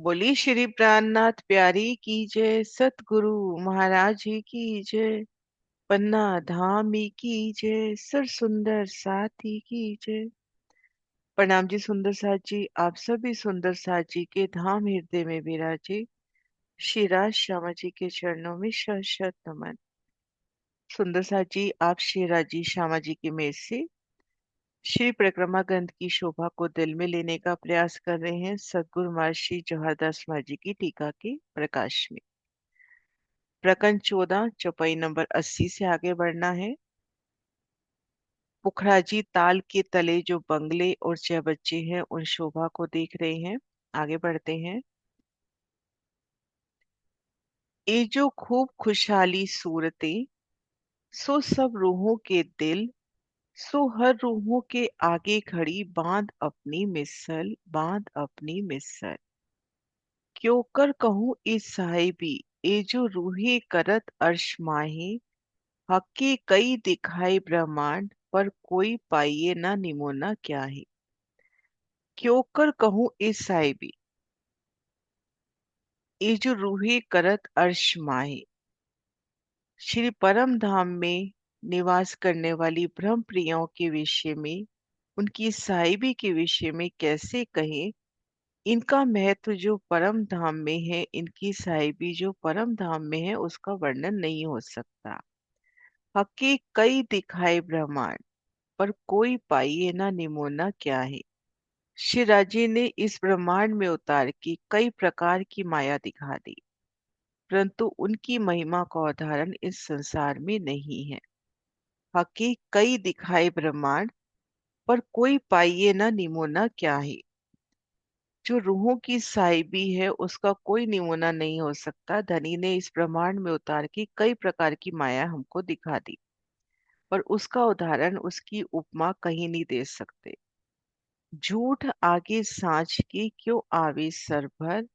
बोली श्री प्राणनाथ प्यारी की जय। सतगुरु महाराज जी की जय। पन्ना धामी की जय। सर सुंदर साथी की जय। प्रणाम जी सुंदर साथ जी। आप सभी सुंदर साथ जी के धाम हृदय में विराजे श्री राज श्यामा जी के चरणों में शत शत नमन। सुंदर साथ जी, आप श्री राजी श्यामा जी की मेल से श्री परिक्रमा ग्रंथ की शोभा को दिल में लेने का प्रयास कर रहे हैं सदगुरु महर्षि जवाहरदास महाराज जी की टीका के प्रकाश में। प्रकरण 14 चौपाई नंबर 80 से आगे बढ़ना है। पुखराजी ताल के तले जो बंगले और चहबच्चे हैं उन शोभा को देख रहे हैं। आगे बढ़ते हैं। ये जो खूब खुशहाली सूरतें, सो सब रूहों के दिल, सो हर रूहों के आगे खड़ी बांध अपनी मिसल, बांध अपनी मिसल। क्यों कर कहूँ इस साहिबी, ये जो रूहे करत अर्श माहे, हक्के कई दिखाए ब्रह्मांड, पर कोई पाइए ना निमोना क्या है। क्यों कर कहूँ इस साहिबी, ये जो रूहे करत अर्श माहे। श्री परम धाम में निवास करने वाली ब्रह्म प्रियों के विषय में, उनकी साहिबी के विषय में कैसे कहें। इनका महत्व जो परम धाम में है, इनकी साहिबी जो परम धाम में है, उसका वर्णन नहीं हो सकता। हक्के कई दिखाए ब्रह्मांड, पर कोई पाइए ना निमोना क्या है। श्री राजे ने इस ब्रह्मांड में उतार के कई प्रकार की माया दिखा दी, परंतु उनकी महिमा का उदाहरण इस संसार में नहीं है। हकी कई दिखाए ब्रह्मांड, पर कोई पाइए ना निमोना क्या है। जो रूहों की साहिबी है उसका कोई निमोना नहीं हो सकता। धनी ने इस ब्रह्मांड में उतार के कई प्रकार की माया हमको दिखा दी, पर उसका उदाहरण, उसकी उपमा कहीं नहीं दे सकते। झूठ आगे साँच के क्यों आवे सर भर,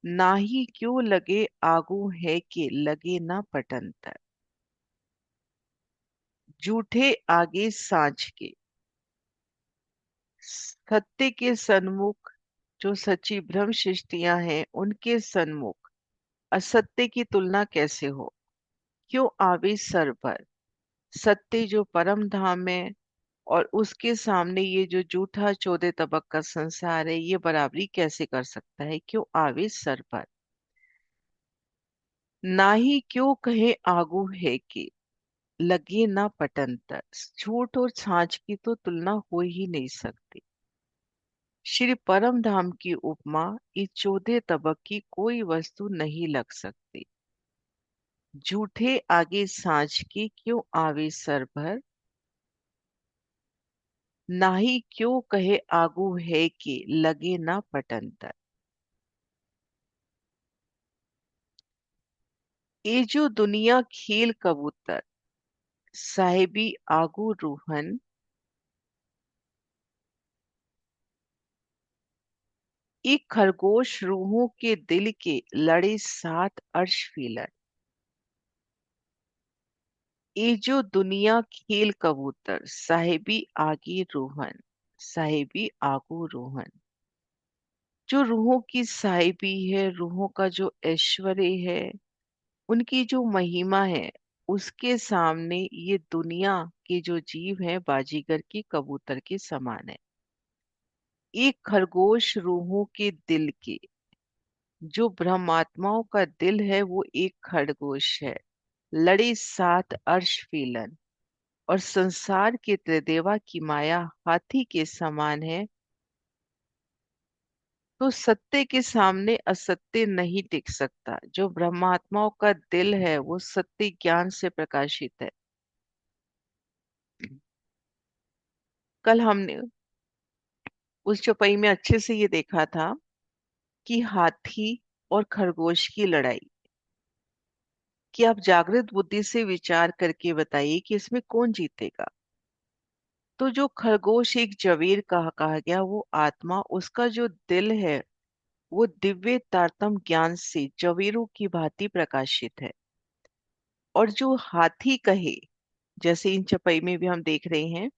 नाही क्यों लगे आगू है के लगे ना पटंतर। झूठे आगे साँच के, सत्य के सन्मुख जो सच्ची भ्रम सृष्टियां हैं उनके सन्मुख असत्य की तुलना कैसे हो। क्यों आवे सर पर, सत्य जो परम धाम है और उसके सामने ये जो जूठा चौदह तबक का संसार है, ये बराबरी कैसे कर सकता है। क्यों आवे सर पर, ना ही क्यों कहे आगू है कि लगे ना पटंतर। झूठ और छाछ की तो तुलना हो ही नहीं सकती। श्री परम धाम की उपमा इस चौदह तबक की कोई वस्तु नहीं लग सकती। झूठे आगे साँझ की क्यों आवे सर भर, नाही क्यों कहे आगू है कि लगे ना पटंतर। ये जो दुनिया खेल कबूतर, साहिबी आगू रूहन। एक खरगोश रूहों के दिल के लड़े सात अर्श फीलर। ये जो दुनिया खेल कबूतर, साहिबी आगे रोहन, साहिबी आगू रोहन। जो रूहों की साहिबी है, रूहों का जो ऐश्वर्य है, उनकी जो महिमा है, उसके सामने ये दुनिया के जो जीव हैं बाजीगर के कबूतर के समान है। एक खरगोश रूहों के दिल के, जो ब्रह्मात्माओं का दिल है वो एक खरगोश है। लड़े सात अर्श फीलन, और संसार के त्रिदेवा की माया हाथी के समान है। तो सत्य के सामने असत्य नहीं टिक सकता। जो ब्रह्मात्माओं का दिल है वो सत्य ज्ञान से प्रकाशित है। कल हमने उस चौपाई में अच्छे से ये देखा था कि हाथी और खरगोश की लड़ाई, कि आप जागृत बुद्धि से विचार करके बताइए कि इसमें कौन जीतेगा। तो जो खरगोश एक जवीर कहा गया, वो आत्मा, उसका जो दिल है वो दिव्य तारतम ज्ञान से जवीरों की भांति प्रकाशित है। और जो हाथी कहे, जैसे इन चौपाई में भी हम देख रहे हैं,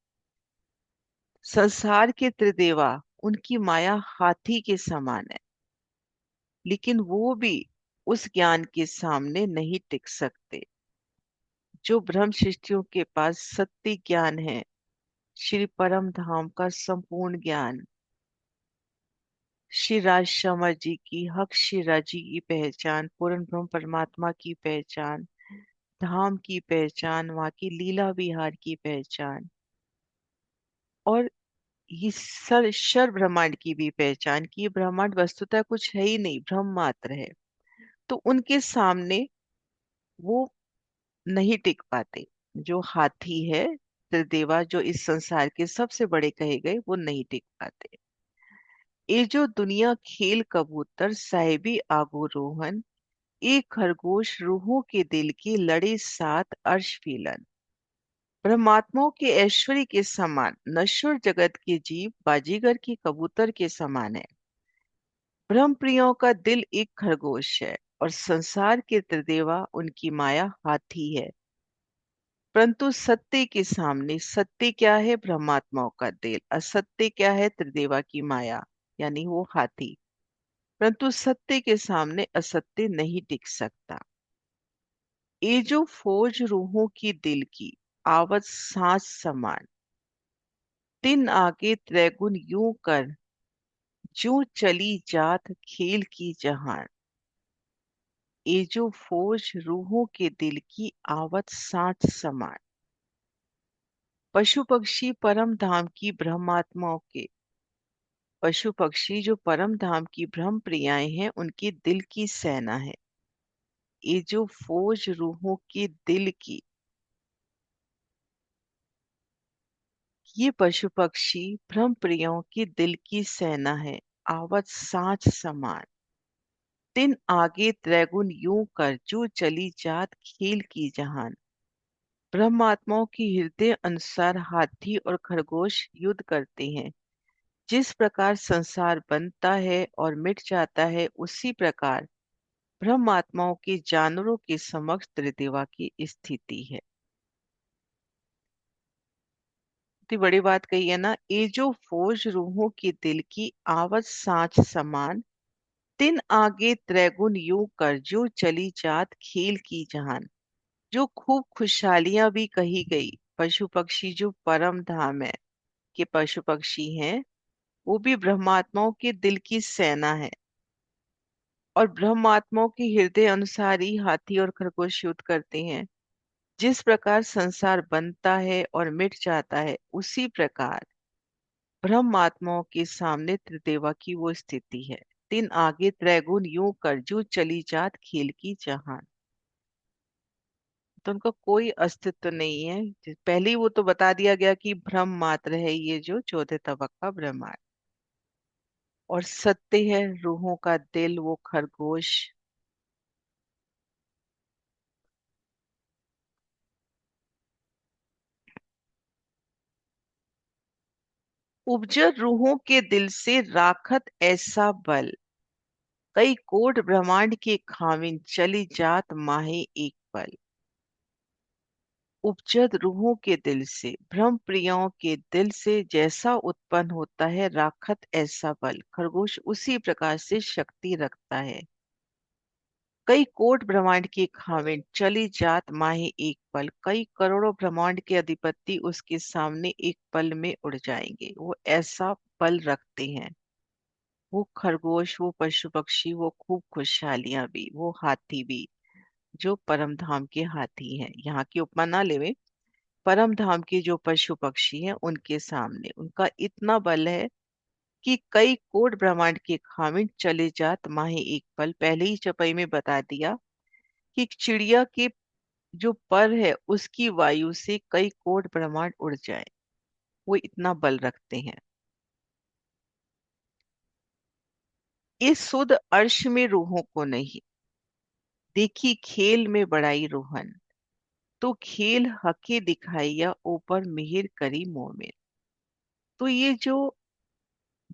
संसार के त्रिदेवा, उनकी माया हाथी के समान है। लेकिन वो भी उस ज्ञान के सामने नहीं टिक सकते जो ब्रह्म सृष्टियों के पास सत्य ज्ञान है, श्री परम धाम का संपूर्ण ज्ञान। श्री राज शर्मा जी की हक शिरा जी की पहचान, पूर्ण ब्रह्म परमात्मा की पहचान, धाम की पहचान, वहां की लीला विहार की पहचान, और ये शर ब्रह्मांड की भी पहचान की ये ब्रह्मांड वस्तुतः कुछ है ही नहीं, ब्रह्म मात्र है। तो उनके सामने वो नहीं टिक पाते। जो हाथी है, त्रिदेवा, जो इस संसार के सबसे बड़े कहे गए, वो नहीं टिक पाते। ये जो दुनिया खेल कबूतर साहिबी आगो रोहन, एक खरगोश रूहों के दिल की लड़े साथ अर्श फीलन। परमात्माओं के ऐश्वर्य के समान नश्वर जगत के जीव बाजीगर की कबूतर के समान है। ब्रह्म प्रियों का दिल एक खरगोश है और संसार के त्रिदेवा उनकी माया हाथी है। परंतु सत्य के सामने सत्य क्या है? ब्रह्मात्माओं का दिल। असत्य क्या है? त्रिदेवा की माया, यानी वो हाथी। परंतु सत्य के सामने असत्य नहीं टिक सकता। ये जो फौज रूहों की दिल की आवत सांस समान, तिन आगे त्रैगुन यूं कर जो चली जात खेल की जहान। ये जो फौज रूहों के दिल की आवत सांस समान, पशु पक्षी परम धाम की ब्रह्मात्माओं के, पशु पक्षी जो परम धाम की ब्रह्म प्रियाएं हैं, उनकी दिल की सेना है। ये जो फौज रूहों के दिल की, ये पशु पक्षी ब्रह्म प्रियों की दिल की सेना है। आवत सांच समान, तिन आगे त्रैगुन यूं कर जो चली जात खेल की जहान। ब्रह्मात्माओं की हृदय अनुसार हाथी और खरगोश युद्ध करते हैं। जिस प्रकार संसार बनता है और मिट जाता है, उसी प्रकार ब्रह्मात्माओं की जानवरों के समक्ष त्रिदेवा की स्थिति है। इतनी बड़ी बात कही है ना। ये जो फौज रूहों की दिल की आवत सांच समान, तिन आगे त्रैगुन यूं कर जो चली जात खेल की जहान। जो खूब खुशहालियां भी कही गई, पशु पक्षी जो परम धाम है के पशु पक्षी हैं, वो भी ब्रह्मात्माओं के दिल की सेना है। और ब्रह्मात्माओं के हृदय अनुसार ही हाथी और खरगोश युद्ध करते हैं। जिस प्रकार संसार बनता है और मिट जाता है, उसी प्रकार ब्रह्म आत्माओं के सामने त्रिदेवा की वो स्थिति है। तीन आगे त्रैगुण यूं कर जो चली जात खेल की जहान। तो उनका कोई अस्तित्व नहीं है। पहले ही वो तो बता दिया गया कि ब्रह्म मात्र है ये जो चौथे तबक का ब्रह्मांड। और सत्य है रूहों का दिल, वो खरगोश। उपजर रूहों के दिल से राखत ऐसा बल, कई कोट ब्रह्मांड के खाविन चली जात माहे एक पल। उपजत रूहों के दिल से, ब्रह्म प्रियाओं के दिल से जैसा उत्पन्न होता है राखत ऐसा बल, खरगोश उसी प्रकार से शक्ति रखता है। कई कोट ब्रह्मांड की खाविन चली जात माहे एक पल, कई करोड़ों ब्रह्मांड के अधिपति उसके सामने एक पल में उड़ जाएंगे। वो ऐसा बल रखते हैं। वो खरगोश, वो पशु पक्षी, वो खूब खुशहालियां भी, वो हाथी भी, जो परम धाम के हाथी हैं। यहाँ की उपमा ना लेवे। परम धाम के जो पशु पक्षी हैं, उनके सामने उनका इतना बल है कि कई कोट ब्रह्मांड के खामिन चले जात माहे एक पल। पहले ही चौपाई में बता दिया कि एक चिड़िया के जो पर है, उसकी वायु से कई कोट ब्रह्मांड उड़ जाए। वो इतना बल रखते हैं। इस सुध अर्श में रूहों को नहीं, देखी खेल में बड़ाई रोहन। तो खेल हके दिखाइया ऊपर मिहिर करी मोमिन। तो ये जो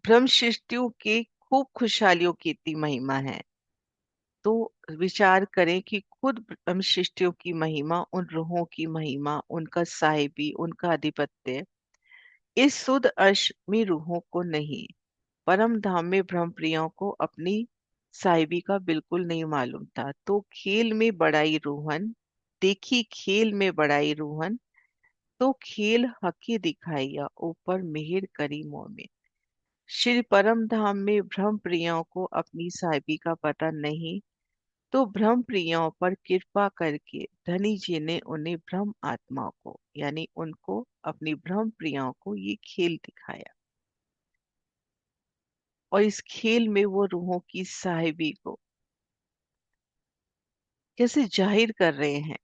ब्रह्म सृष्टियों के खूब खुशहालियों की इतनी महिमा है, तो विचार करें कि खुद ब्रह्म सृष्टियों की महिमा, उन रूहों की महिमा, उनका साहिबी, उनका आधिपत्य इस सुध अर्श में रूहों को नहीं, परम धाम में ब्रह्म प्रियों को अपनी साहिबी का बिल्कुल नहीं मालूम था। तो खेल में बड़ाई रोहन, देखी खेल में बड़ाई रोहन, तो खेल हकी दिखाइया, ऊपर मिहिर करी मोमिन। श्री परम धाम में ब्रह्म प्रियों को अपनी साहिबी का पता नहीं, तो ब्रह्म प्रियों पर कृपा करके धनी जी ने उन्हें ब्रह्म आत्मा को, यानी उनको अपनी ब्रह्म प्रियों को ये खेल दिखाया। और इस खेल में वो रूहों की साहिबी को कैसे जाहिर कर रहे हैं।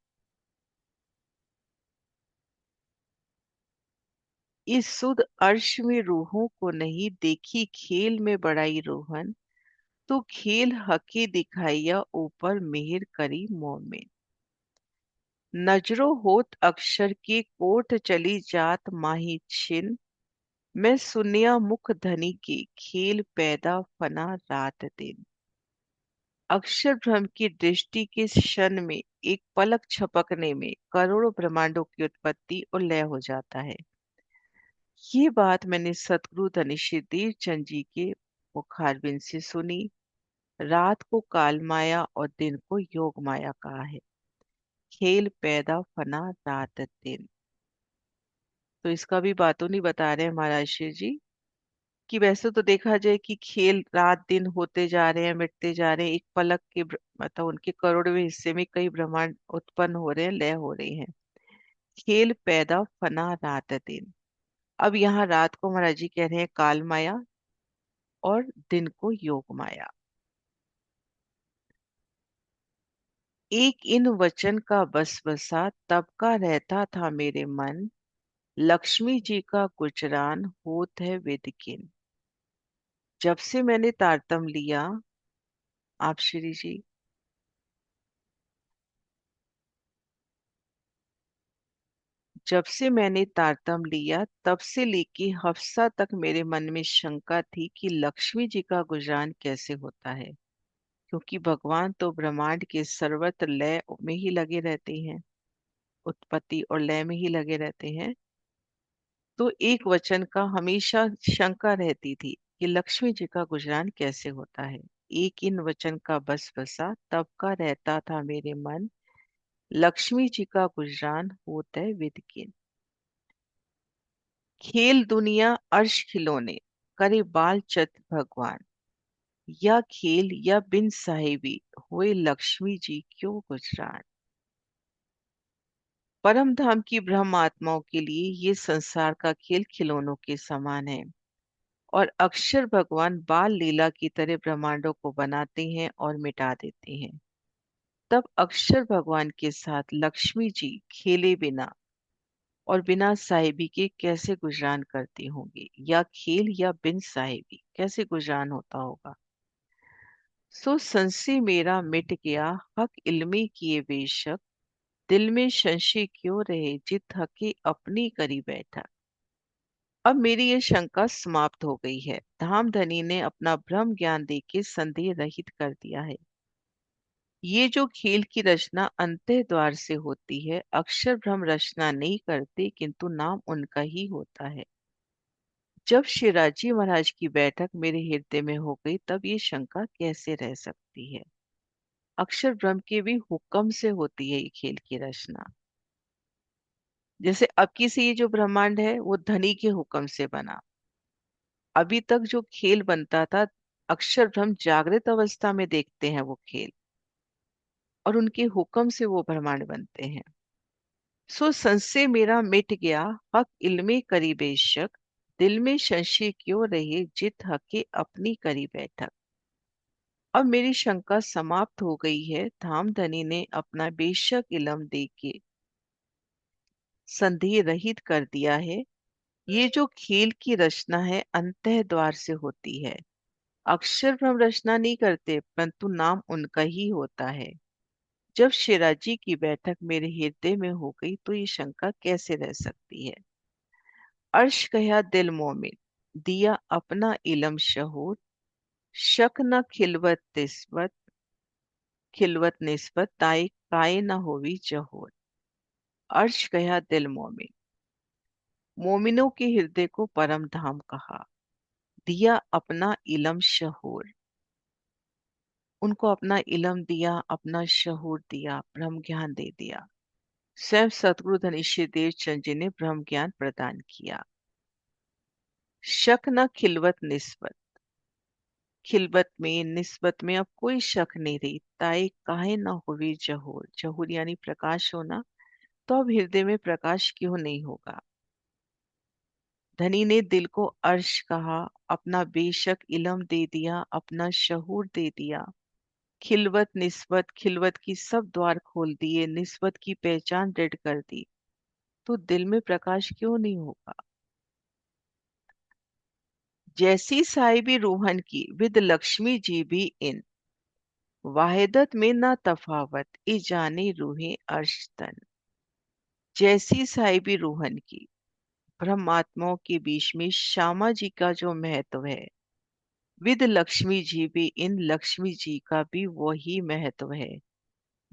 इस सुध अर्श में रूहों को नहीं, देखी खेल में बड़ाई रोहन, तो खेल हकी दिखाइया, ऊपर मिहिर करी मोमिन। नजरो होत अक्षर की कोट चली जात माही छिन, मैं सुनिया मुख धनी की, खेल पैदा फना रात दिन। अक्षर भ्रम की दृष्टि के क्षण में, एक पलक झपकने में करोड़ों ब्रह्मांडों की उत्पत्ति और लय हो जाता है। ये बात मैंने सतगुरु धनिश्री चंद जी के मुखारबिंद से सुनी। रात को काल माया और दिन को योग माया कहा है। खेल पैदा फना रात दिन। तो इसका भी बातों नहीं बता रहे हैं महाराज श्री जी कि वैसे तो देखा जाए कि खेल रात दिन होते जा रहे हैं, मिटते जा रहे हैं, एक पलक के मतलब उनके करोड़वें हिस्से में कई ब्रह्मांड उत्पन्न हो रहे हैं, लय हो रही हैं। खेल पैदा फना रात दिन। अब यहाँ रात को महाराज जी कह रहे हैं काल माया और दिन को योग माया। एक इन वचन का बस बसा, तब का रहता था मेरे मन, लक्ष्मी जी का गुजरान होत है विद किन। जब से मैंने तारतम लिया, आप श्री जी, जब से मैंने तारतम लिया तब से लेके हफ्सा तक मेरे मन में शंका थी कि लक्ष्मी जी का गुजरान कैसे होता है, क्योंकि भगवान तो ब्रह्मांड के सर्वत्र लय में ही लगे रहते हैं, उत्पत्ति और लय में ही लगे रहते हैं। तो एक वचन का हमेशा शंका रहती थी कि लक्ष्मी जी का गुजरान कैसे होता है। एक इन वचन का बस बसा, तब का रहता था मेरे मन, लक्ष्मी जी का गुजरान होता है विद किन। खेल दुनिया अर्श खिलौने, करे बाल चत भगवान, या खेल या बिन साहिबी, हुए लक्ष्मी जी क्यों गुजरान। परम धाम की ब्रह्म आत्माओं के लिए ये संसार का खेल खिलौनों के समान है, और अक्षर भगवान बाल लीला की तरह ब्रह्मांडों को बनाते हैं और मिटा देते हैं। तब अक्षर भगवान के साथ लक्ष्मी जी खेले बिना और बिना साहिबी के कैसे गुजरान करती होंगी, या खेल या बिन साहिबी कैसे गुजरान होता होगा। सो संशय मेरा मिट गया, हक इल्मी किए बेशक, दिल में संशय क्यों रहे, जित हके अपनी करी बैठा। अब मेरी ये शंका समाप्त हो गई है। धामधनी ने अपना ब्रह्म ज्ञान देके संदेह रहित कर दिया है। ये जो खेल की रचना अंतः द्वार से होती है, अक्षर ब्रह्म रचना नहीं करते, किंतु नाम उनका ही होता है। जब शिवाजी महाराज की बैठक मेरे हृदय में हो गई, तब ये शंका कैसे रह सकती है। अक्षर ब्रह्म के भी हुक्म से होती है ये खेल की रचना। जैसे अब की से ये जो ब्रह्मांड है वो धनी के हुक्म से बना। अभी तक जो खेल बनता था, अक्षर ब्रह्म जागृत अवस्था में देखते हैं वो खेल, और उनके हुक्म से वो ब्रह्मांड बनते हैं। सो संशय मेरा मिट गया, हक इल्मे करी बेशक, दिल में संशय क्यों रहे, जित हके अपनी करी बैठक। अब मेरी शंका समाप्त हो गई है। धामधनी ने अपना बेशक इलम दे के संदेह रहित कर दिया है। ये जो खेल की रचना है अंतः द्वार से होती है। अक्षर ब्रह्म रचना नहीं करते, परंतु नाम उनका ही होता है। जब शिराजी की बैठक मेरे हृदय में हो गई, तो ये शंका कैसे रह सकती है। अर्श कहा दिल मोमिन, दिया अपना इलम शहूर, शक न खिलवत निस्बत, ताई काय न होवी जहूर। अर्श कहा दिल मोमिन, मोमिनों के हृदय को परम धाम कहा, दिया अपना इलम शहूर। उनको अपना इलम दिया, अपना शहूर दिया, ब्रह्म ज्ञान दे दिया। स्वयं सतगुरु धनीश्वर देव चंद जी ने ब्रह्म ज्ञान प्रदान किया। शक न खिलवत निस्बत, खिलवत में निस्बत में अब कोई शक नहीं रही। ताई काहे न हुई जहूर, जहूर यानी प्रकाश होना, तो अब हृदय में प्रकाश क्यों नहीं होगा। धनी ने दिल को अर्श कहा, अपना बेशक इलम दे दिया, अपना शहूर दे दिया। खिलवत निस्बत, खिलवत की सब द्वार खोल दिए, निस्बत की पहचान दृढ़ कर दी, तो दिल में प्रकाश क्यों नहीं होगा। जैसी साहिबी रूहन की विद लक्ष्मी जी भी इन, वाहिदत में ना तफावत ए जाने रूहे अर्श तन। जैसी साहिबी रूहन की, ब्रह्मात्माओं के बीच में श्यामा जी का जो महत्व है, विद लक्ष्मी जी भी इन, लक्ष्मी जी का भी वही महत्व है।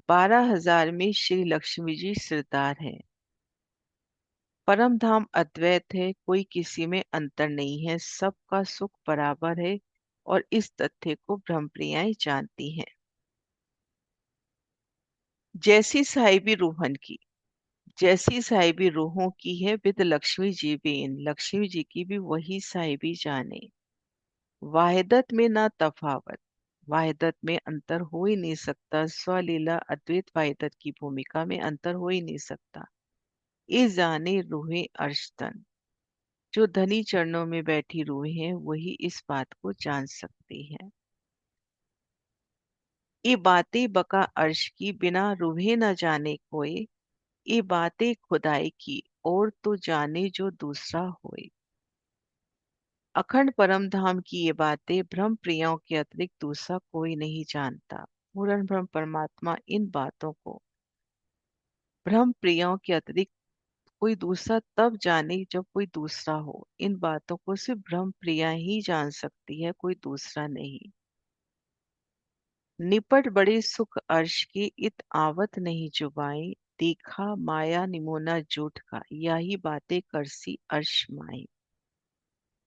12,000 में श्री लक्ष्मी जी सिरदार हैं। परम धाम अद्वैत है, कोई किसी में अंतर नहीं है, सबका सुख बराबर है, और इस तथ्य को ब्रह्मप्रियाएं जानती हैं। जैसी साहिबी रूहन की, जैसी साहिबी रूहों की है, विद लक्ष्मी जी भी इन, लक्ष्मी जी की भी वही साहिबी जाने। वाहिदत में ना तफावत, वाहिदत में अंतर हो ही नहीं सकता, स्वलीला अद्वैत वाहिदत की भूमिका में अंतर हो ही नहीं सकता। इस जाने रूहे अर्शतन, जो धनी चरणों में बैठी रूहें हैं, वही इस बात को जान सकती हैं। ये बातें बका अर्श की, बिना रूहे न जाने कोई। ये बातें खुदाई की, और तो जाने जो दूसरा होए। अखंड परम धाम की ये बातें ब्रह्म प्रियाओं के अतिरिक्त दूसरा कोई नहीं जानता। पूर्ण ब्रह्म परमात्मा इन बातों को ब्रह्म प्रियाओं के अतिरिक्त कोई दूसरा तब जाने जब कोई दूसरा हो। इन बातों को सिर्फ ब्रह्म प्रिया ही जान सकती है, कोई दूसरा नहीं। निपट बड़े सुख अर्श की, इत आवत नहीं जुबाई। देखा माया निमोना झूठ का, यही बातें करसी अर्श माई।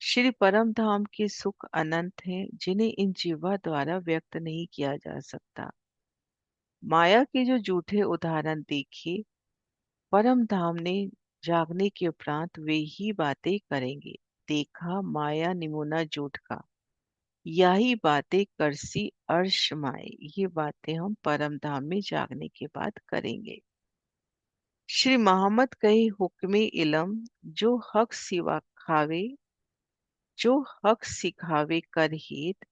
श्री परम धाम के सुख अनंत हैं, जिन्हें इन जीवा द्वारा व्यक्त नहीं किया जा सकता। माया के जो झूठे उदाहरण देखे, परम धाम ने जागने के उपरांत वे ही बातें करेंगे। देखा माया निमोना झूठ का, यही बातें करसी अर्श माए। ये बातें हम परम धाम में जागने के बाद करेंगे। श्री मोहम्मद कहे हुक्मे इलम, जो हक सिवा खावे, जो हक सिखावे कर हित,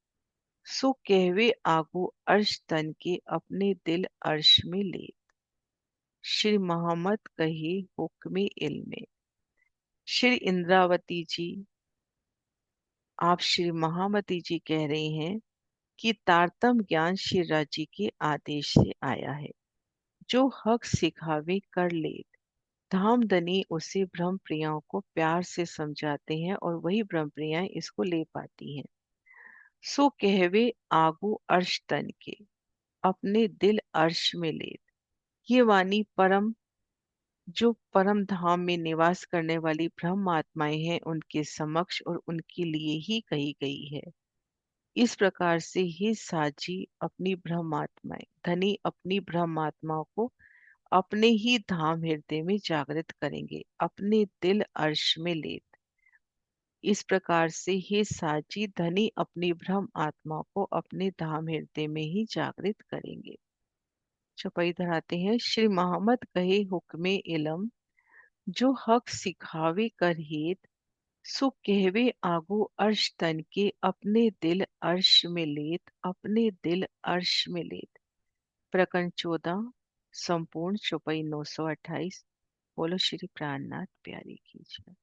सो कहवे आगो अर्श तन के, अपने दिल अर्श में ले। श्री मोहम्मद कहे हुक्मे इल्म, श्री इंद्रावती जी, आप श्री महामती जी कह रहे हैं कि तारतम ज्ञान श्री राजी के आदेश से आया है। जो हक सिखावे कर ले, धामधनी उसे ब्रह्म प्रियाओं को प्यार से समझाते हैं, और वही ब्रह्म प्रियाएं इसको ले पाती हैं। सो कहवे आगू अर्श तन के, अपने दिल अर्श में ले। ये वाणी परम, जो परम धाम में निवास करने वाली ब्रह्म आत्माएं हैं, उनके समक्ष और उनके लिए ही कही गई है। इस प्रकार से ही साजी अपनी ब्रह्मात्माएं, धनी अपनी ब्रह्मात्माओं को अपने ही धाम हृदय में जागृत करेंगे, अपने दिल अर्श में ले। इस प्रकार से ही साची धनी अपनी ब्रह्म आत्मा को अपने धाम हृदय में ही जागृत करेंगे। चौपाई धराते हैं। श्री मोहम्मद कहे हुक्मे इलम, जो हक सिखावे कर हेत, सो कहवे आगो अर्श तन के, अपने दिल अर्श में लेत, अपने दिल अर्श में लेत। प्रकरण 14 संपूर्ण। चौपाई 928। बोलो श्री प्राणनाथ प्यारी की जय।